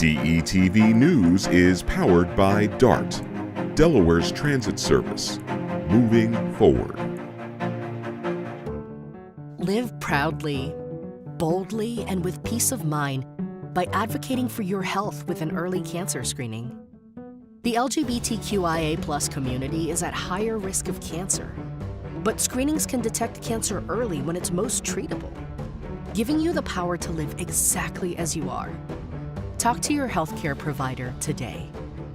DETV News is powered by DART, Delaware's transit service. Moving forward. Live proudly, boldly, and with peace of mind by advocating for your health with an early cancer screening. The LGBTQIA+ community is at higher risk of cancer, but screenings can detect cancer early when it's most treatable, giving you the power to live exactly as you are. Talk to your healthcare provider today.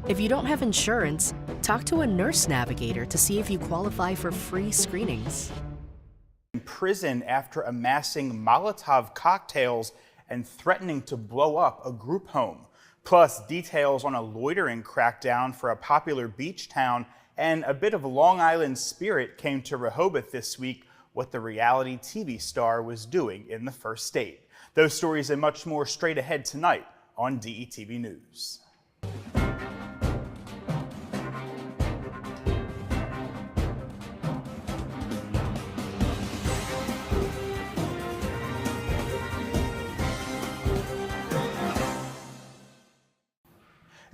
If you don't have insurance, talk to a nurse navigator to see if you qualify for free screenings. In prison after amassing Molotov cocktails and threatening to blow up a group home. Plus, details on a loitering crackdown for a popular beach town, and a bit of Long Island spirit came to Rehoboth this week, what the reality TV star was doing in the first state. Those stories and much more straight ahead tonight on DETV News.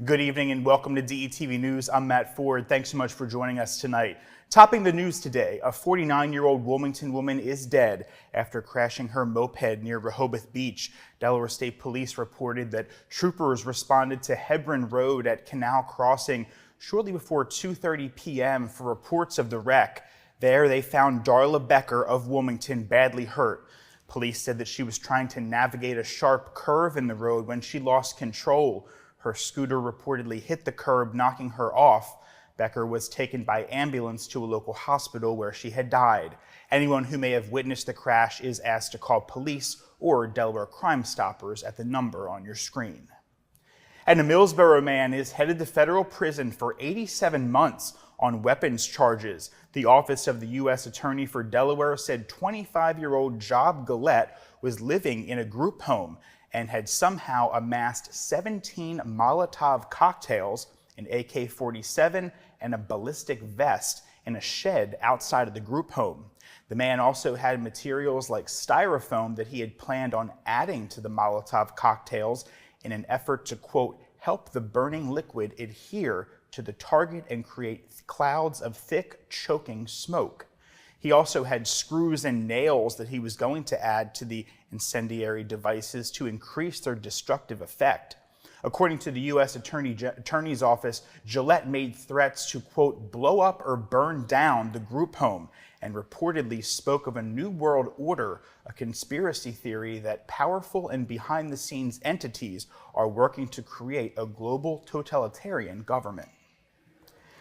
Good evening and welcome to DETV News. I'm Matt Ford. Thanks so much for joining us tonight. Topping the news today, a 49-year-old Wilmington woman is dead after crashing her moped near Rehoboth Beach. Delaware State Police reported that troopers responded to Hebron Road at Canal Crossing shortly before 2:30 p.m. for reports of the wreck. There, they found Darla Becker of Wilmington badly hurt. Police said that she was trying to navigate a sharp curve in the road when she lost control. Her scooter reportedly hit the curb, knocking her off. Becker was taken by ambulance to a local hospital where she had died. Anyone who may have witnessed the crash is asked to call police or Delaware Crime Stoppers at the number on your screen. And a Millsboro man is headed to federal prison for 87 months on weapons charges. The Office of the U.S. Attorney for Delaware said 25-year-old Job Gillette was living in a group home and had somehow amassed 17 Molotov cocktails, an AK-47, and a ballistic vest in a shed outside of the group home. The man also had materials like styrofoam that he had planned on adding to the Molotov cocktails in an effort to, quote, help the burning liquid adhere to the target and create clouds of thick, choking smoke. He also had screws and nails that he was going to add to the incendiary devices to increase their destructive effect. According to the U.S. Attorney's Office, Gillette made threats to, quote, blow up or burn down the group home and reportedly spoke of a new world order, a conspiracy theory that powerful and behind-the-scenes entities are working to create a global totalitarian government.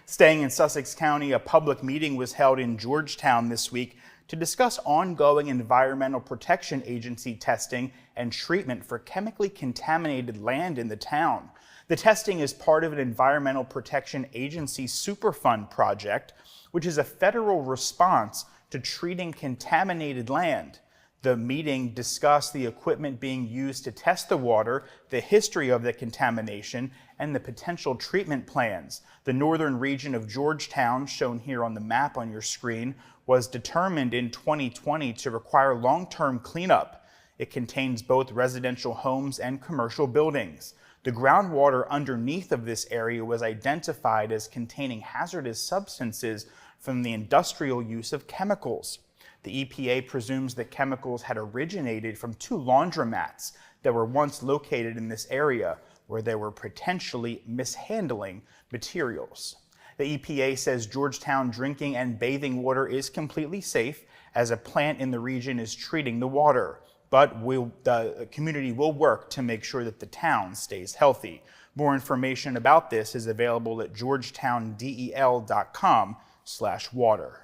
Staying in Sussex County, a public meeting was held in Georgetown this week to discuss ongoing Environmental Protection Agency testing and treatment for chemically contaminated land in the town. The testing is part of an Environmental Protection Agency Superfund project, which is a federal response to treating contaminated land. The meeting discussed the equipment being used to test the water, the history of the contamination, and the potential treatment plans. The northern region of Georgetown, shown here on the map on your screen, was determined in 2020 to require long-term cleanup. It contains both residential homes and commercial buildings. The groundwater underneath of this area was identified as containing hazardous substances from the industrial use of chemicals. The EPA presumes that chemicals had originated from two laundromats that were once located in this area, where they were potentially mishandling materials. The EPA says Georgetown drinking and bathing water is completely safe, as a plant in the region is treating the water. But the community will work to make sure that the town stays healthy. More information about this is available at georgetowndel.com/water.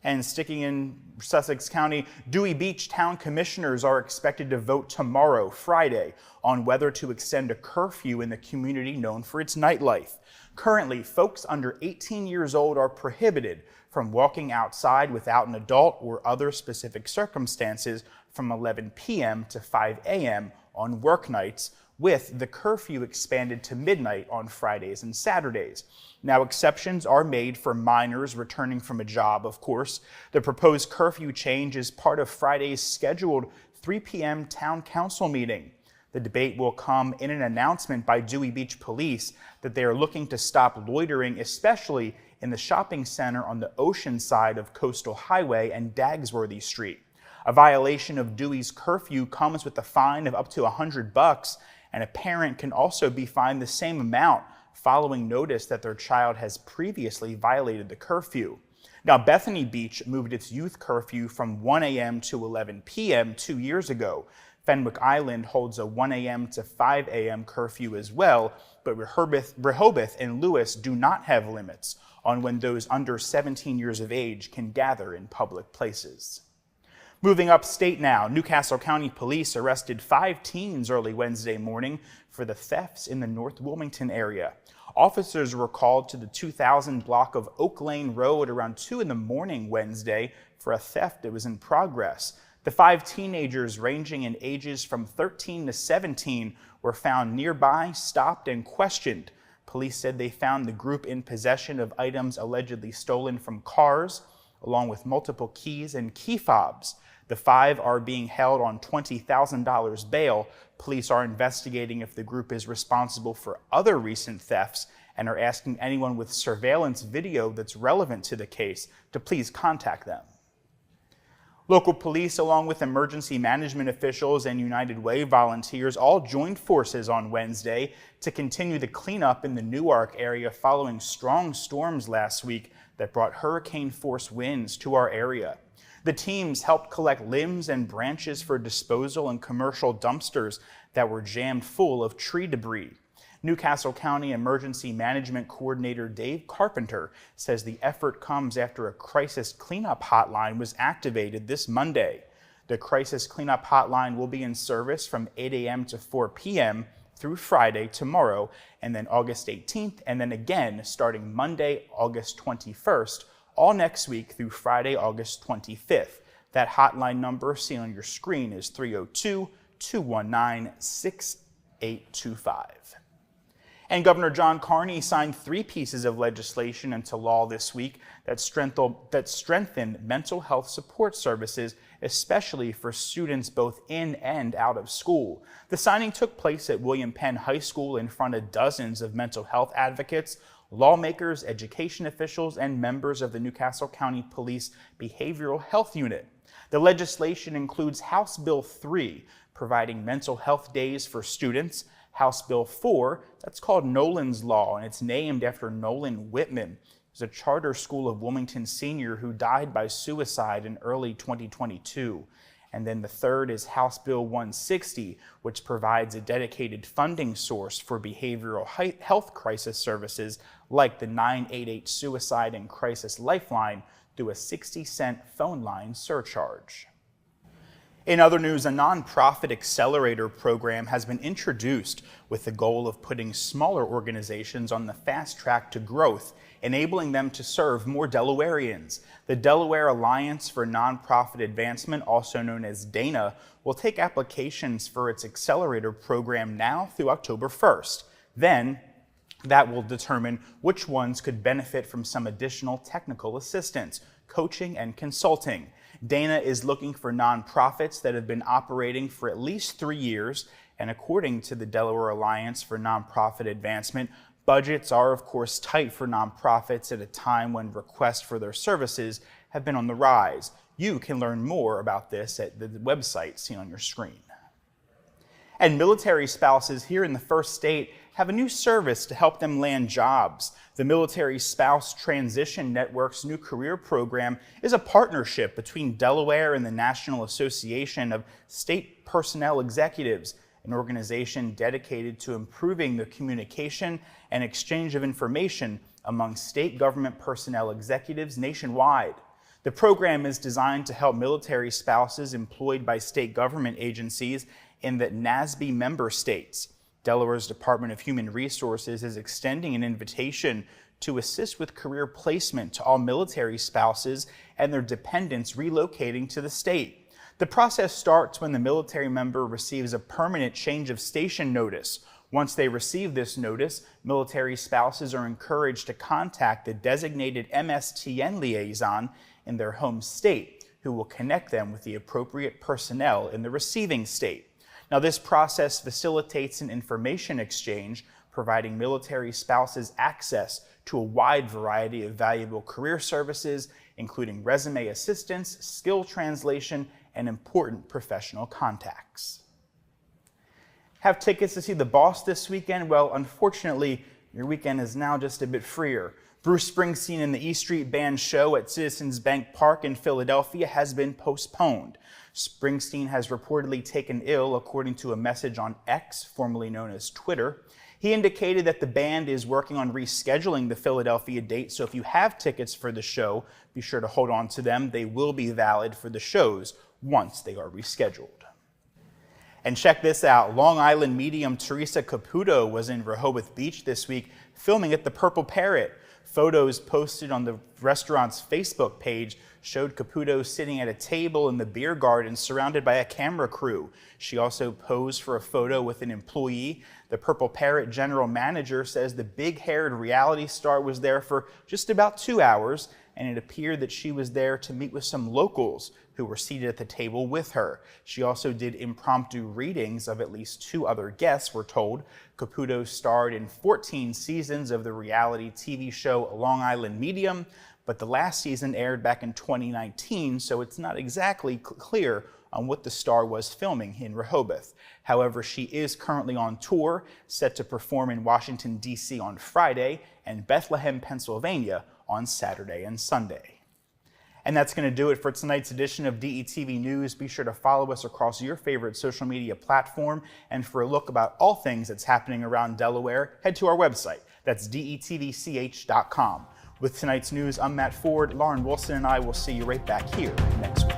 And sticking in Sussex County, Dewey Beach Town Commissioners are expected to vote tomorrow, Friday, on whether to extend a curfew in the community known for its nightlife. Currently, folks under 18 years old are prohibited from walking outside without an adult or other specific circumstances from 11 p.m. to 5 a.m. on work nights, with the curfew expanded to midnight on Fridays and Saturdays. Now, exceptions are made for minors returning from a job, of course. The proposed curfew change is part of Friday's scheduled 3 p.m. town council meeting. The debate will come in an announcement by Dewey Beach Police that they are looking to stop loitering, especially in the shopping center on the ocean side of Coastal Highway and Dagsworthy Street. A violation of Dewey's curfew comes with a fine of up to $100, and a parent can also be fined the same amount following notice that their child has previously violated the curfew. Now, Bethany Beach moved its youth curfew from 1 a.m. to 11 p.m. 2 years ago. Fenwick Island holds a 1 a.m. to 5 a.m. curfew as well, but Rehoboth and Lewis do not have limits on when those under 17 years of age can gather in public places. Moving upstate now, Newcastle County Police arrested 5 teens early Wednesday morning for the thefts in the North Wilmington area. Officers were called to the 2000 block of Oak Lane Road around 2 in the morning Wednesday for a theft that was in progress. The 5 teenagers, ranging in ages from 13 to 17, were found nearby, stopped, and questioned. Police said they found the group in possession of items allegedly stolen from cars, along with multiple keys and key fobs. The 5 are being held on $20,000 bail. Police are investigating if the group is responsible for other recent thefts and are asking anyone with surveillance video that's relevant to the case to please contact them. Local police, along with emergency management officials and United Way volunteers, all joined forces on Wednesday to continue the cleanup in the Newark area following strong storms last week that brought hurricane-force winds to our area. The teams helped collect limbs and branches for disposal in commercial dumpsters that were jammed full of tree debris. Newcastle County Emergency Management Coordinator Dave Carpenter says the effort comes after a crisis cleanup hotline was activated this Monday. The crisis cleanup hotline will be in service from 8 a.m. to 4 p.m. through Friday tomorrow, and then August 18th, and then again starting Monday, August 21st, all next week through Friday, August 25th. That hotline number seen on your screen is 302-219-6825. And Governor John Carney signed 3 pieces of legislation into law this week that strengthen mental health support services, especially for students both in and out of school. The signing took place at William Penn High School in front of dozens of mental health advocates, lawmakers, education officials, and members of the Newcastle County Police Behavioral Health Unit. The legislation includes House Bill 3, providing mental health days for students, House Bill 4, that's called Nolan's Law, and it's named after Nolan Whitman. He's a charter school of Wilmington senior who died by suicide in early 2022. And then the third is House Bill 160, which provides a dedicated funding source for behavioral health crisis services like the 988 Suicide and Crisis Lifeline through a 60-cent phone line surcharge. In other news, a nonprofit accelerator program has been introduced with the goal of putting smaller organizations on the fast track to growth, enabling them to serve more Delawareans. The Delaware Alliance for Nonprofit Advancement, also known as DANA, will take applications for its accelerator program now through October 1st. Then, that will determine which ones could benefit from some additional technical assistance, coaching, and consulting. DANA is looking for nonprofits that have been operating for at least 3 years, and according to the Delaware Alliance for Nonprofit Advancement, budgets are of course tight for nonprofits at a time when requests for their services have been on the rise. You can learn more about this at the website seen on your screen. And military spouses here in the First State have a new service to help them land jobs. The Military Spouse Transition Network's new career program is a partnership between Delaware and the National Association of State Personnel Executives, an organization dedicated to improving the communication and exchange of information among state government personnel executives nationwide. The program is designed to help military spouses employed by state government agencies in the NASB member states. Delaware's Department of Human Resources is extending an invitation to assist with career placement to all military spouses and their dependents relocating to the state. The process starts when the military member receives a permanent change of station notice. Once they receive this notice, military spouses are encouraged to contact the designated MSTN liaison in their home state, who will connect them with the appropriate personnel in the receiving state. Now, this process facilitates an information exchange, providing military spouses access to a wide variety of valuable career services, including resume assistance, skill translation, and important professional contacts. Have tickets to see The Boss this weekend? Well, unfortunately, your weekend is now just a bit freer. Bruce Springsteen and the E Street Band show at Citizens Bank Park in Philadelphia has been postponed. Springsteen has reportedly taken ill, according to a message on X, formerly known as Twitter. He indicated that the band is working on rescheduling the Philadelphia date, so if you have tickets for the show, be sure to hold on to them. They will be valid for the shows once they are rescheduled. And check this out, Long Island medium Teresa Caputo was in Rehoboth Beach this week filming at the Purple Parrot. Photos posted on the restaurant's Facebook page showed Caputo sitting at a table in the beer garden surrounded by a camera crew. She also posed for a photo with an employee. The Purple Parrot general manager says the big-haired reality star was there for just about 2 hours, and it appeared that she was there to meet with some locals who were seated at the table with her. She also did impromptu readings of at least 2 other guests, we're told. Caputo starred in 14 seasons of the reality TV show Long Island Medium, but the last season aired back in 2019, so it's not exactly clear on what the star was filming in Rehoboth. However, she is currently on tour, set to perform in Washington, D.C. on Friday and Bethlehem, Pennsylvania on Saturday and Sunday. And that's going to do it for tonight's edition of DETV News. Be sure to follow us across your favorite social media platform. And for a look about all things that's happening around Delaware, head to our website. That's detvch.com. With tonight's news, I'm Matt Ford. Lauren Wilson and I will see you right back here next week.